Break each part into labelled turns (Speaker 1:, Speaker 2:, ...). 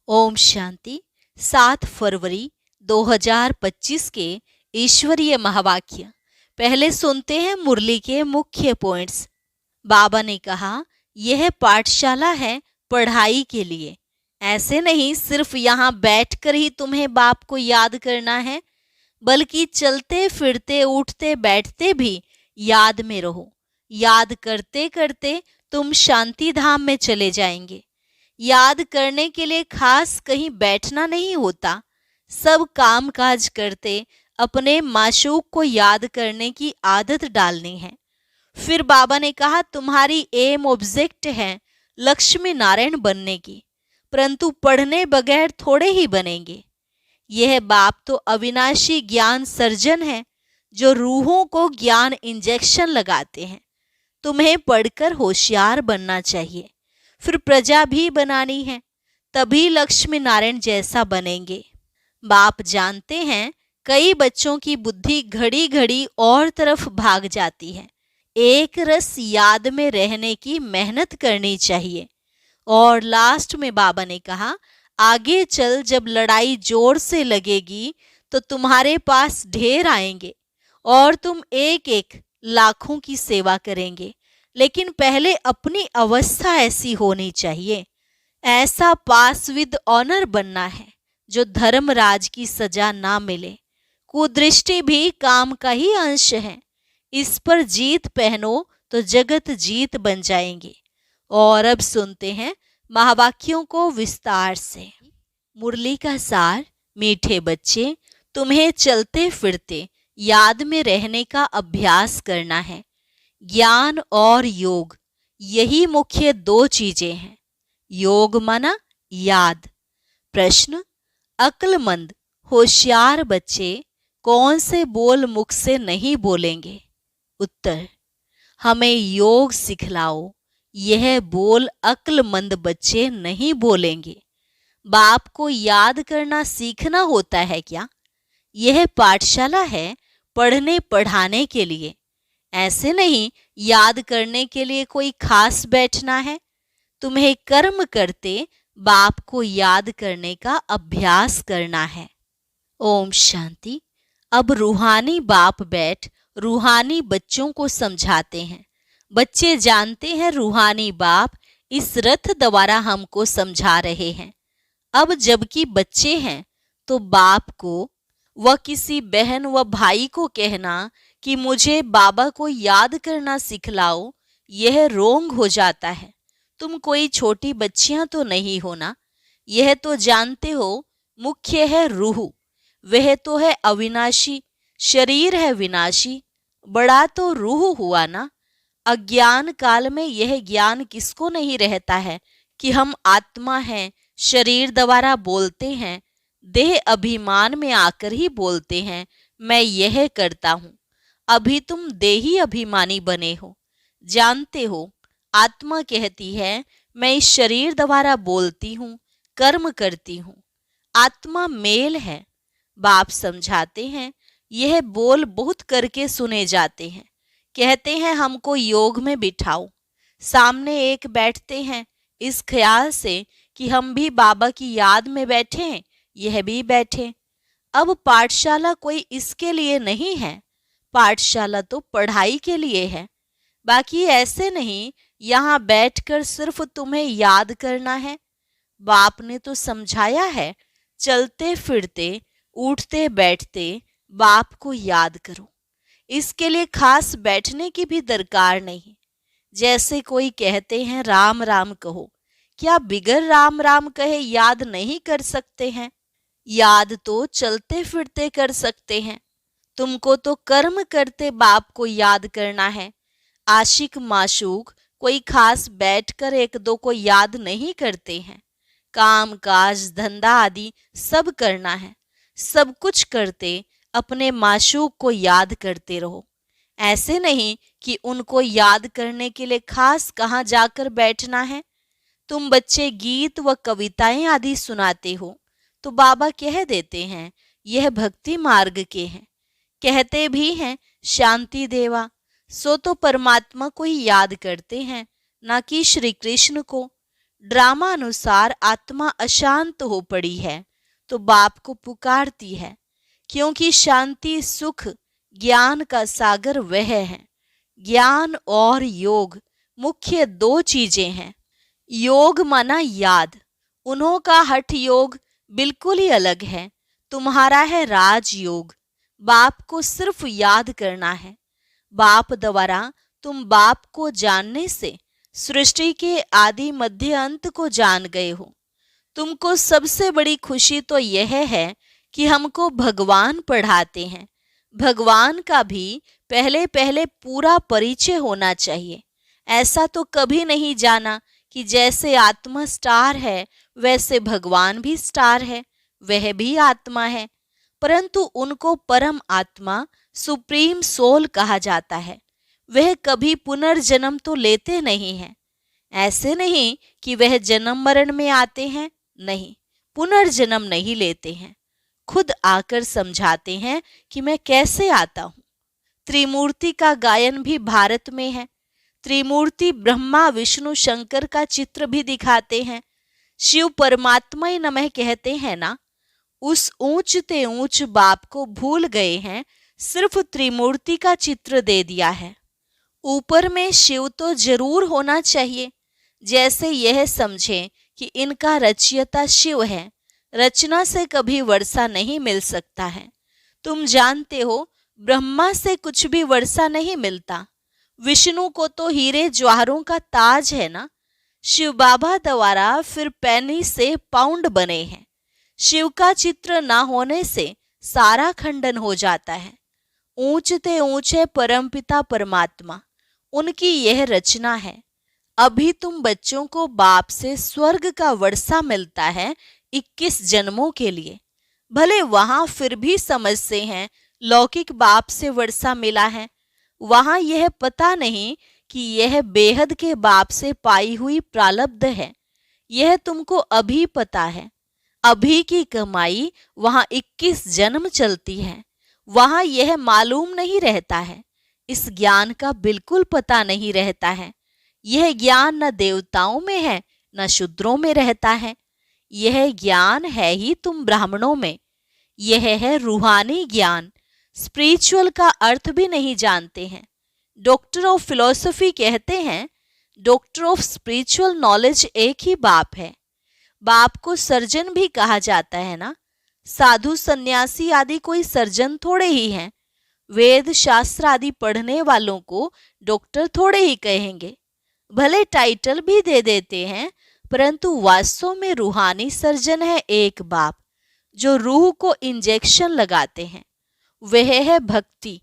Speaker 1: ओम शांति। 7 फरवरी 2025 के ईश्वरीय महावाक्य। पहले सुनते हैं मुरली के मुख्य पॉइंट्स। बाबा ने कहा, यह पाठशाला है पढ़ाई के लिए। ऐसे नहीं सिर्फ यहाँ बैठकर ही तुम्हें बाप को याद करना है, बल्कि चलते फिरते उठते बैठते भी याद में रहो। याद करते करते तुम शांति धाम में चले जाएंगे। याद करने के लिए खास कहीं बैठना नहीं होता। सब काम काज करते अपने माशूक को याद करने की आदत डालनी है। फिर बाबा ने कहा, तुम्हारी एम ऑब्जेक्ट है लक्ष्मी नारायण बनने की, परंतु पढ़ने बगैर थोड़े ही बनेंगे। यह बाप तो अविनाशी ज्ञान सर्जन है, जो रूहों को ज्ञान इंजेक्शन लगाते हैं। तुम्हें पढ़कर होशियार बनना चाहिए, फिर प्रजा भी बनानी है, तभी लक्ष्मी नारायण जैसा बनेंगे। बाप जानते हैं कई बच्चों की बुद्धि घड़ी घड़ी और तरफ भाग जाती है। एक रस याद में रहने की मेहनत करनी चाहिए। और लास्ट में बाबा ने कहा, आगे चल जब लड़ाई जोर से लगेगी तो तुम्हारे पास ढेर आएंगे और तुम एक एक लाखों की सेवा करेंगे, लेकिन पहले अपनी अवस्था ऐसी होनी चाहिए। ऐसा पास विद ऑनर बनना है जो धर्मराज की सजा ना मिले। कुदृष्टि भी काम का ही अंश है। इस पर जीत पहनो तो जगत जीत बन जाएंगे। और अब सुनते हैं महावाक्यों को विस्तार से। मुरली का सार। मीठे बच्चे, तुम्हें चलते फिरते याद में रहने का अभ्यास करना है। ज्ञान और योग, यही मुख्य दो चीजें हैं। योग माना याद। प्रश्न, अक्लमंद होशियार बच्चे कौन से बोल मुख से नहीं बोलेंगे? उत्तर, हमें योग सिखलाओ, यह बोल अक्लमंद बच्चे नहीं बोलेंगे। बाप को याद करना सीखना होता है क्या? यह पाठशाला है पढ़ने पढ़ाने के लिए। ऐसे नहीं याद करने के लिए कोई खास बैठना है। तुम्हें कर्म करते बाप को याद करने का अभ्यास करना है। ओम शांति। अब रूहानी बाप बैठ रूहानी बच्चों को समझाते हैं। बच्चे जानते हैं रूहानी बाप इस रथ द्वारा हमको समझा रहे हैं। अब जबकि बच्चे हैं तो बाप को व किसी बहन व भाई को कहना कि मुझे बाबा को याद करना सिखलाओ, यह रोंग हो जाता है। तुम कोई छोटी बच्चियां तो नहीं हो ना। यह तो जानते हो मुख्य है रूह, वह तो है अविनाशी, शरीर है विनाशी। बड़ा तो रूह हुआ ना। अज्ञान काल में यह ज्ञान किसको नहीं रहता है कि हम आत्मा हैं, शरीर द्वारा बोलते हैं, देह अभिमान में आकर ही बोलते हैं मैं यह करता हूं। अभी तुम देही अभिमानी बने हो। जानते हो आत्मा कहती है मैं इस शरीर द्वारा बोलती हूं, कर्म करती हूं। आत्मा मेल है। बाप समझाते हैं यह बोल बहुत करके सुने जाते हैं। कहते हैं हमको योग में बिठाओ। सामने एक बैठते हैं इस ख्याल से कि हम भी बाबा की याद में बैठे हैं, यह भी बैठे। अब पाठशाला कोई इसके लिए नहीं है। पाठशाला तो पढ़ाई के लिए है। बाकी ऐसे नहीं यहाँ बैठकर सिर्फ तुम्हें याद करना है। बाप ने तो समझाया है, चलते फिरते उठते बैठते बाप को याद करो। इसके लिए खास बैठने की भी दरकार नहीं। जैसे कोई कहते हैं राम राम कहो, क्या बिगर राम राम कहे याद नहीं कर सकते हैं? याद तो चलते फिरते कर सकते हैं। तुमको तो कर्म करते बाप को याद करना है। आशिक माशूक कोई खास बैठकर एक दो को याद नहीं करते हैं। काम काज धंधा आदि सब करना है। सब कुछ करते अपने माशूक को याद करते रहो। ऐसे नहीं कि उनको याद करने के लिए खास कहाँ जाकर बैठना है। तुम बच्चे गीत व कविताएं आदि सुनाते हो तो बाबा कह देते हैं यह भक्ति मार्ग के हैं। कहते भी हैं शांति देवा, सो तो परमात्मा को ही याद करते हैं, ना कि श्री कृष्ण को। ड्रामा अनुसार आत्मा अशांत हो पड़ी है तो बाप को पुकारती है, क्योंकि शांति सुख ज्ञान का सागर वह है। ज्ञान और योग मुख्य दो चीजें हैं। योग माना याद, उन्हों का हठ योग बिल्कुल ही अलग है। तुम्हारा है राजयोग, बाप को सिर्फ याद करना है। बाप द्वारा तुम बाप को जानने से सृष्टि के आदि मध्य अंत को जान गए हो। तुमको सबसे बड़ी खुशी तो यह है कि हमको भगवान पढ़ाते हैं। भगवान का भी पहले पहले पूरा परिचय होना चाहिए। ऐसा तो कभी नहीं जाना कि जैसे आत्मा स्टार है वैसे भगवान भी स्टार है, वह भी आत्मा है, परंतु उनको परम आत्मा सुप्रीम सोल कहा जाता है। वह कभी पुनर्जन्म तो लेते नहीं हैं। ऐसे नहीं कि वह जन्म मरण में आते हैं, नहीं, पुनर्जन्म नहीं लेते हैं। खुद आकर समझाते हैं कि मैं कैसे आता हूँ। त्रिमूर्ति का गायन भी भारत में है। त्रिमूर्ति ब्रह्मा विष्णु शंकर का चित्र भी दिखाते हैं। शिव परमात्मा ही नमः कहते हैं ना। उस ऊंच ते ऊंच बाप को भूल गए हैं, सिर्फ त्रिमूर्ति का चित्र दे दिया है। ऊपर में शिव तो जरूर होना चाहिए, जैसे यह समझें कि इनका रचयिता शिव है। रचना से कभी वर्षा नहीं मिल सकता है। तुम जानते हो ब्रह्मा से कुछ भी वर्षा नहीं मिलता। विष्णु को तो हीरे ज्वाहरों का ताज है ना। शिव बाबा द्वारा फिर पैनी से पाउंड बने हैं। शिव का चित्र ना होने से सारा खंडन हो जाता है। ऊंचते ऊंचे परमपिता परमात्मा, उनकी यह रचना है। अभी तुम बच्चों को बाप से स्वर्ग का वर्षा मिलता है 21 जन्मों के लिए। भले वहां फिर भी समझते हैं लौकिक बाप से वर्षा मिला है। वहां यह पता नहीं कि यह बेहद के बाप से पाई हुई प्रालब्ध है। यह तुमको अभी पता है। अभी की कमाई वहां 21 जन्म चलती है। वहां यह मालूम नहीं रहता है। इस ज्ञान का बिल्कुल पता नहीं रहता है। यह ज्ञान न देवताओं में है न शूद्रों में रहता है। यह ज्ञान है ही तुम ब्राह्मणों में। यह है रूहानी ज्ञान। स्पिरिचुअल का अर्थ भी नहीं जानते हैं। डॉक्टर ऑफ फिलॉसफी कहते हैं डॉक्टर ऑफ स्पिरिचुअल नॉलेज एक ही बाप है। बाप को सर्जन भी कहा जाता है ना। साधु सन्यासी आदि कोई सर्जन थोड़े ही हैं। वेद शास्त्र आदि पढ़ने वालों को डॉक्टर थोड़े ही कहेंगे। भले टाइटल भी दे देते हैं, परंतु वास्तव में रूहानी सर्जन है एक बाप, जो रूह को इंजेक्शन लगाते हैं। वह है भक्ति।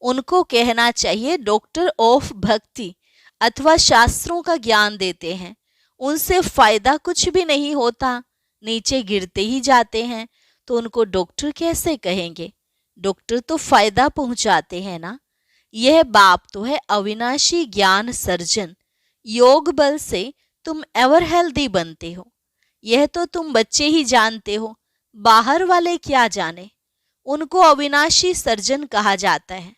Speaker 1: उनको कहना चाहिए डॉक्टर ऑफ भक्ति, अथवा शास्त्रों का ज्ञान देते हैं। उनसे फायदा कुछ भी नहीं होता, नीचे गिरते ही जाते हैं, तो उनको डॉक्टर कैसे कहेंगे? डॉक्टर तो फायदा पहुंचाते हैं ना। यह बाप तो है अविनाशी ज्ञान सर्जन। योग बल से तुम एवर हेल्दी बनते हो। यह तो तुम बच्चे ही जानते हो, बाहर वाले क्या जाने। उनको अविनाशी सर्जन कहा जाता है।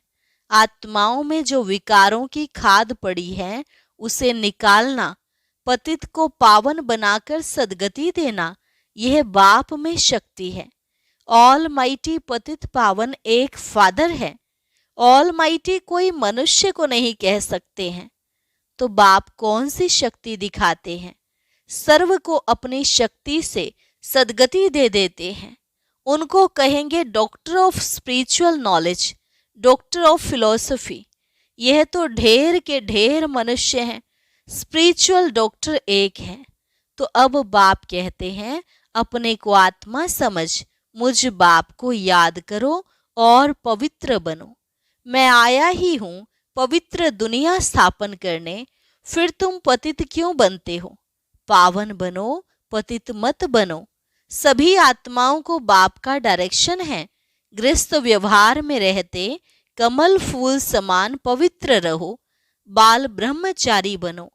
Speaker 1: आत्माओं में जो विकारों की खाद पड़ी है उसे निकालना, पतित को पावन बनाकर सदगति देना, यह बाप में शक्ति है। ऑल माइटी पतित पावन एक फादर है। ऑल माइटी कोई मनुष्य को नहीं कह सकते हैं। तो बाप कौन सी शक्ति दिखाते हैं? सर्व को अपनी शक्ति से सदगति दे देते हैं। उनको कहेंगे doctor of spiritual knowledge, doctor of philosophy. यह तो ढेर के ढेर मनुष्य हैं, स्पिरिचुअल डॉक्टर एक है। तो अब बाप कहते हैं अपने को आत्मा समझ, मुझ बाप को याद करो और पवित्र बनो। मैं आया ही हूं पवित्र दुनिया स्थापन करने। फिर तुम पतित क्यों बनते हो? पावन बनो, पतित मत बनो। सभी आत्माओं को बाप का डायरेक्शन है। गृहस्थ व्यवहार में रहते कमल फूल समान पवित्र रहो, बाल ब्रह्मचारी बनो,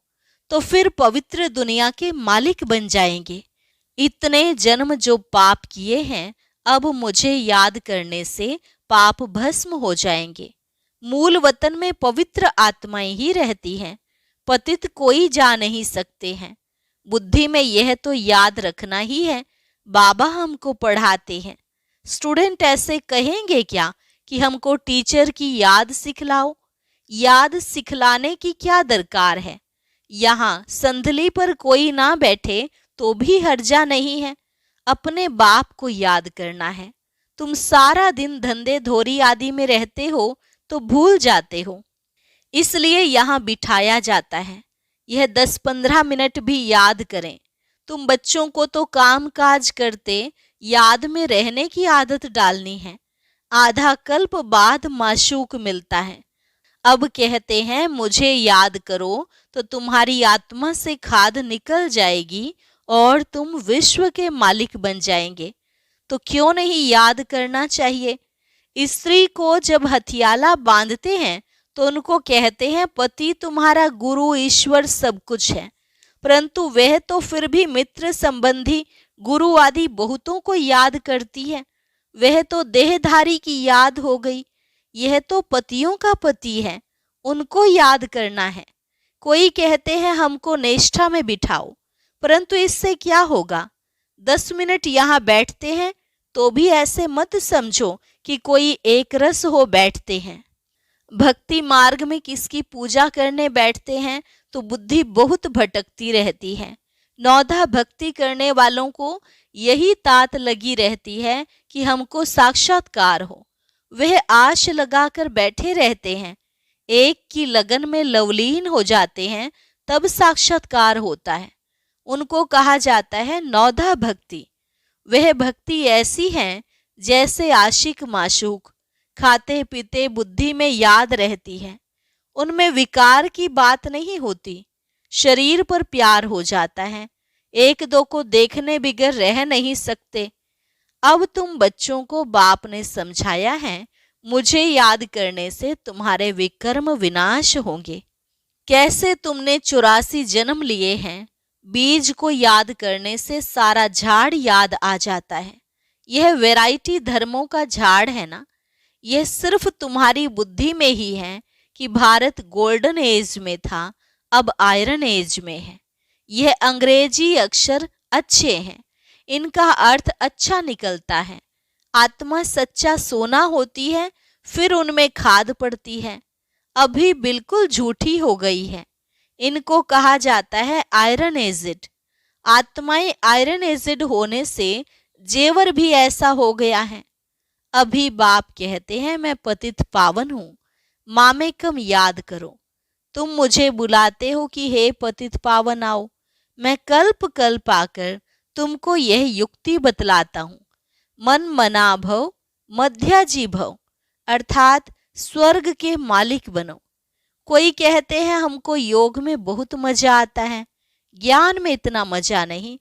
Speaker 1: तो फिर पवित्र दुनिया के मालिक बन जाएंगे। इतने जन्म जो पाप किए हैं, अब मुझे याद करने से पाप भस्म हो जाएंगे। मूल वतन में पवित्र आत्माएं ही रहती हैं। पतित कोई जा नहीं सकते हैं। बुद्धि में यह तो याद रखना ही है, बाबा हमको पढ़ाते हैं। स्टूडेंट ऐसे कहेंगे क्या कि हमको टीचर की याद सिखलाओ? याद सिखलाने की क्या दरकार है? यहाँ संदली पर कोई ना बैठे तो भी हर्जा नहीं है। अपने बाप को याद करना है। तुम सारा दिन धंधे धोरी आदि में रहते हो तो भूल जाते हो, इसलिए यहाँ बिठाया जाता है। यह 10-15 मिनट भी याद करें। तुम बच्चों को तो काम काज करते याद में रहने की आदत डालनी है। आधा कल्प बाद माशूक मिलता है। अब कहते हैं मुझे याद करो, तो तुम्हारी आत्मा से खाद निकल जाएगी और तुम विश्व के मालिक बन जाएंगे। तो क्यों नहीं याद करना चाहिए? स्त्री को जब हथियाला बांधते हैं तो उनको कहते हैं पति तुम्हारा गुरु ईश्वर सब कुछ है, परंतु वह तो फिर भी मित्र संबंधी गुरु आदि बहुतों को याद करती है। वह तो देहधारी की याद हो गई। यह तो पतियों का पति है, उनको याद करना है। कोई कहते हैं हमको निष्ठा में बिठाओ, परंतु इससे क्या होगा? 10 मिनट यहाँ बैठते हैं तो भी ऐसे मत समझो कि कोई एक रस हो बैठते हैं। भक्ति मार्ग में किसकी पूजा करने बैठते हैं तो बुद्धि बहुत भटकती रहती है। नौधा भक्ति करने वालों को यही तात लगी रहती है कि हमको साक्षात्कार हो। वह आश लगाकर बैठे रहते हैं, एक की लगन में लवलीन हो जाते हैं, तब साक्षात्कार होता है। उनको कहा जाता है नौधा भक्ति। वह भक्ति ऐसी है जैसे आशिक माशूक, खाते पीते बुद्धि में याद रहती है। उनमें विकार की बात नहीं होती, शरीर पर प्यार हो जाता है। एक दो को देखने बिगर रह नहीं सकते। अब तुम बच्चों को बाप ने समझाया है, मुझे याद करने से तुम्हारे विकर्म विनाश होंगे। कैसे तुमने 84 जन्म लिए हैं, बीज को याद करने से सारा झाड़ याद आ जाता है। यह वैरायटी धर्मों का झाड़ है ना। यह सिर्फ तुम्हारी बुद्धि में ही है कि भारत गोल्डन एज में था, अब आयरन एज में है। यह अंग्रेजी अक्षर अच्छे हैं, इनका अर्थ अच्छा निकलता है। आत्मा सच्चा सोना होती है, फिर उनमें खाद पड़ती है, अभी बिल्कुल झूठी हो गई है। इनको कहा जाता है आयरन एजिड। आत्माएं आयरन एजिड होने से जेवर भी ऐसा हो गया है। अभी बाप कहते हैं मैं पतित पावन हूं, मामे कम याद करो। तुम मुझे बुलाते हो कि हे पतित पावन आओ। मैं कल्प कल्प आकर तुमको यह युक्ति बतलाता हूं। मन मना भव, मध्याजी भव, अर्थात स्वर्ग के मालिक बनो। कोई कहते हैं हमको योग में बहुत मजा आता है, ज्ञान में इतना मजा नहीं,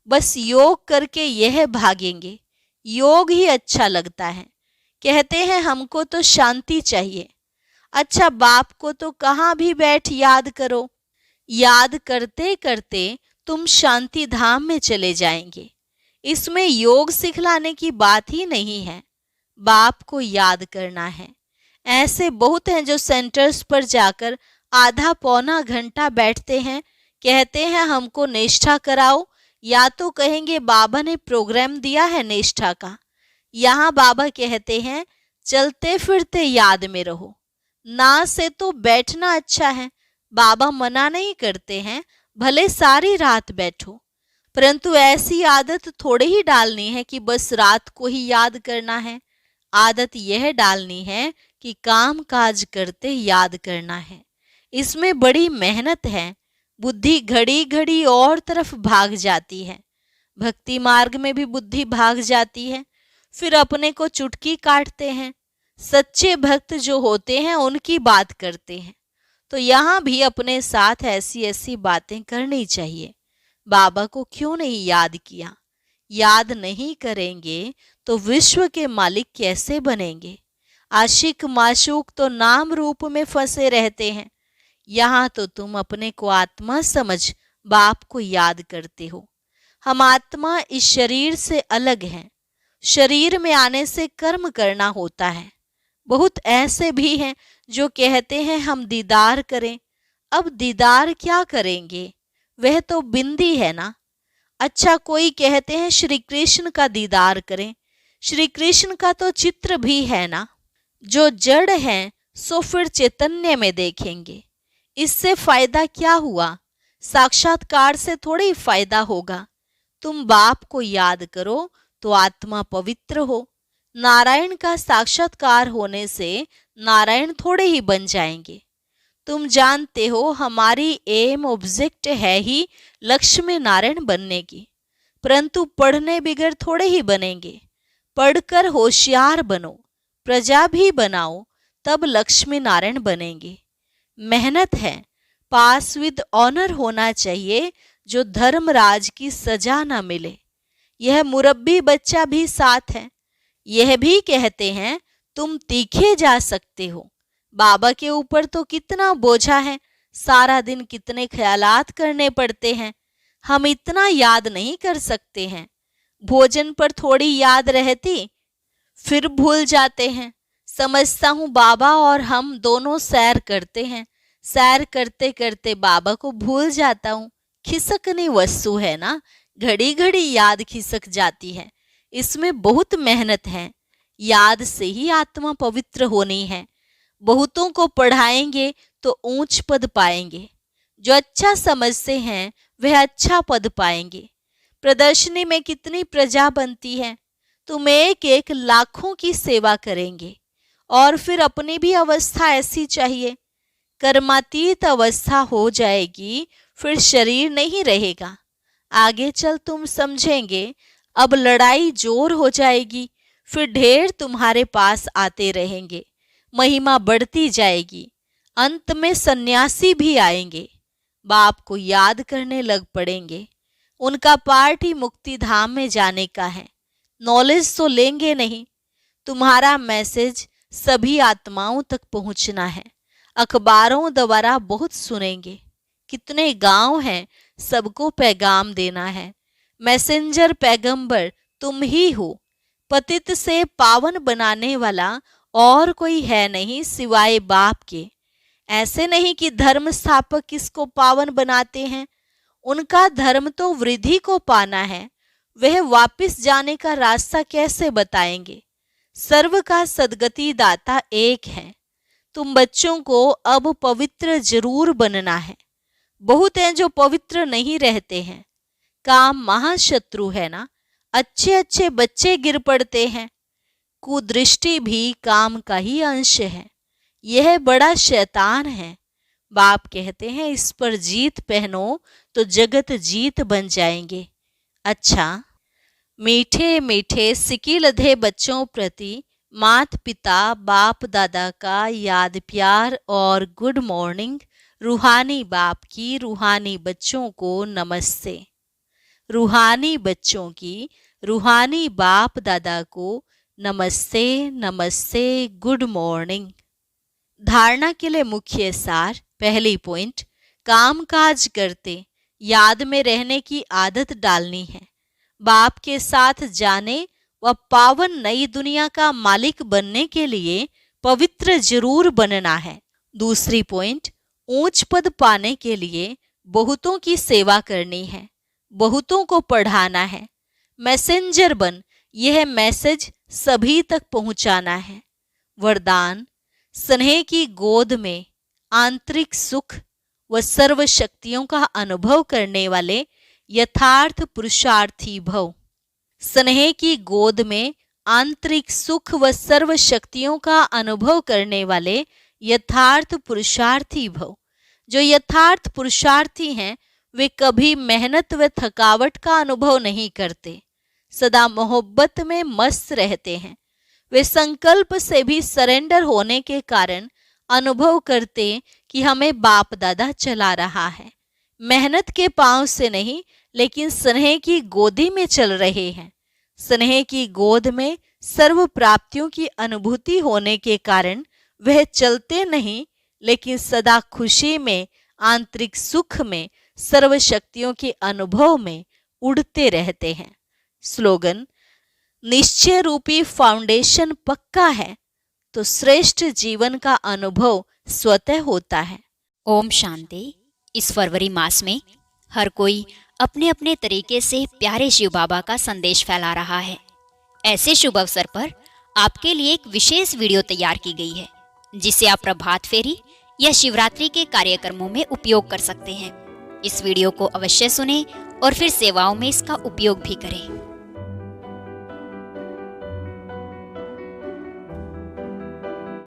Speaker 1: बस योग करके यह भागेंगे, योग ही अच्छा लगता है। कहते हैं हमको तो शांति चाहिए। अच्छा, बाप को तो कहाँ भी बैठ याद करो। याद करते करते तुम शांति धाम में चले जाएंगे। इसमें योग सिखलाने की बात ही नहीं है, बाप को याद करना है। ऐसे बहुत हैं जो सेंटर्स पर जाकर आधा पौना घंटा बैठते हैं, कहते हैं हमको निष्ठा कराओ, या तो कहेंगे बाबा ने प्रोग्राम दिया है निष्ठा का। यहाँ बाबा कहते हैं चलते फिरते याद में रहो। ना से तो बैठना अच्छा है, बाबा मना नहीं करते हैं, भले सारी रात बैठो, परंतु ऐसी आदत थोड़ी ही डालनी है कि बस रात को ही याद करना है। आदत यह डालनी है कि काम काज करते याद करना है। इसमें बड़ी मेहनत है, बुद्धि घड़ी घड़ी और तरफ भाग जाती है। भक्ति मार्ग में भी बुद्धि भाग जाती है, फिर अपने को चुटकी काटते हैं। सच्चे भक्त जो होते हैं उनकी बात करते हैं, तो यहाँ भी अपने साथ ऐसी ऐसी बातें करनी चाहिए। बाबा को क्यों नहीं याद किया? याद नहीं करेंगे तो विश्व के मालिक कैसे बनेंगे? आशिक माशूक तो नाम रूप में फंसे रहते हैं। यहाँ तो तुम अपने को आत्मा समझ बाप को याद करते हो। हम आत्मा इस शरीर से अलग हैं। शरीर में आने से कर्म करना होता है। बहुत ऐसे भी हैं जो कहते हैं हम दीदार करें। अब दीदार क्या करेंगे? वह तो बिंदी है ना। अच्छा, कोई कहते हैं श्री कृष्ण का दीदार करें। श्री कृष्ण का तो चित्र भी है ना। जो जड़ है सो फिर चैतन्य में देखेंगे। इससे फायदा क्या हुआ? साक्षात्कार से थोड़ी फायदा होगा। तुम बाप को याद करो तो आत्मा पवित्र हो। नारायण का साक्षात्कार होने से नारायण थोड़े ही बन जाएंगे। तुम जानते हो हमारी एम ऑब्जेक्ट है ही लक्ष्मी नारायण बनने की, परंतु पढ़ने बिगर थोड़े ही बनेंगे। पढ़कर होशियार बनो, प्रजा भी बनाओ, तब लक्ष्मी नारायण बनेंगे। मेहनत है, पास विद ऑनर होना चाहिए, जो धर्मराज की सजा न मिले। यह मुरब्बी बच्चा भी साथ है। यह भी कहते हैं तुम तीखे जा सकते हो। बाबा के ऊपर तो कितना बोझा है, सारा दिन कितने ख्यालात करने पड़ते हैं। हम इतना याद नहीं कर सकते हैं। भोजन पर थोड़ी याद रहती, फिर भूल जाते हैं। समझता हूँ बाबा और हम दोनों सैर करते हैं, सैर करते करते बाबा को भूल जाता हूँ। खिसकनी वस्तु है ना, घड़ी घड़ी याद खिसक जाती है। इसमें बहुत मेहनत है। याद से ही आत्मा पवित्र होनी है। बहुतों को पढ़ाएंगे तो ऊंच पद पाएंगे। जो अच्छा समझते हैं वह अच्छा पद पाएंगे। प्रदर्शनी में कितनी प्रजा बनती है। तुम एक एक लाखों की सेवा करेंगे और फिर अपनी भी अवस्था ऐसी चाहिए। कर्मातीत अवस्था हो जाएगी, फिर शरीर नहीं रहेगा। आगे चल तुम समझेंगे। अब लड़ाई जोर हो जाएगी, फिर ढेर तुम्हारे पास आते रहेंगे। महिमा बढ़ती जाएगी। अंत में सन्यासी भी आएंगे, बाप को याद करने लग पड़ेंगे। उनका पार्ट ही मुक्ति धाम में जाने का है। नॉलेज तो लेंगे नहीं। तुम्हारा मैसेज सभी आत्माओं तक पहुंचना है। अखबारों द्वारा बहुत सुनेंगे। कितने गांव हैं, सबको पैगाम देना है। मैसेंजर पैगंबर तुम ही हो। पतित से पावन बनाने वाला और कोई है नहीं सिवाय बाप के। ऐसे नहीं कि धर्म स्थापक किसको पावन बनाते हैं। उनका धर्म तो वृद्धि को पाना है। वह वापस जाने का रास्ता कैसे बताएंगे? सर्व का सदगति दाता एक है। तुम बच्चों को अब पवित्र जरूर बनना है। बहुत हैं जो पवित्र नहीं रहते हैं। काम महाशत्रु है ना। अच्छे अच्छे बच्चे गिर पड़ते हैं। कुदृष्टि भी काम का ही अंश है। यह बड़ा शैतान है। बाप कहते हैं इस पर जीत पहनो तो जगत जीत बन जाएंगे। अच्छा, मीठे मीठे सिकिलधे बच्चों प्रति माता पिता बाप दादा का याद प्यार और गुड मॉर्निंग। रूहानी बाप की रूहानी बच्चों को नमस्ते। रूहानी बच्चों की रूहानी बाप दादा को नमस्ते नमस्ते, गुड मॉर्निंग। धारणा के लिए मुख्य सार। पहली पॉइंट, काम काज करते याद में रहने की आदत डालनी है। बाप के साथ जाने व पावन नई दुनिया का मालिक बनने के लिए पवित्र जरूर बनना है। दूसरी पॉइंट, ऊंच पद पाने के लिए बहुतों की सेवा करनी है, बहुतों को पढ़ाना है। मैसेंजर बन यह मैसेज सभी तक पहुंचाना है। वरदान, स्नेह की गोद में आंतरिक सुख व सर्व शक्तियों का अनुभव करने वाले यथार्थ पुरुषार्थी भव। स्नेह की गोद में आंतरिक सुख व सर्व शक्तियों का अनुभव करने वाले यथार्थ पुरुषार्थी भव। जो यथार्थ पुरुषार्थी हैं वे कभी मेहनत व थकावट का अनुभव नहीं करते, सदा मोहब्बत में मस्त रहते हैं। वे संकल्प से भी सरेंडर होने के कारण अनुभव करते कि हमें बाप दादा चला रहा है। मेहनत के पांव से नहीं, लेकिन स्नेह की गोदी में चल रहे हैं। स्नेह की गोद में सर्व प्राप्तियों की अनुभूति होने के कारण वह चलते नहीं, लेकिन सदा खुशी में, आंतरिक सुख में, सर्व शक्तियों के अनुभव में उड़ते रहते हैं। स्लोगन, निश्चय रूपी फाउंडेशन पक्का है तो श्रेष्ठ जीवन का अनुभव स्वतः होता है।
Speaker 2: ओम शांति। इस फरवरी मास में हर कोई अपने अपने तरीके से प्यारे शिव बाबा का संदेश फैला रहा है। ऐसे शुभ अवसर पर आपके लिए एक विशेष वीडियो तैयार की गई है, जिसे आप प्रभात फेरी या शिवरात्रि के कार्यक्रमों में उपयोग कर सकते हैं। इस वीडियो को अवश्य सुनें और फिर सेवाओं में इसका उपयोग भी करें।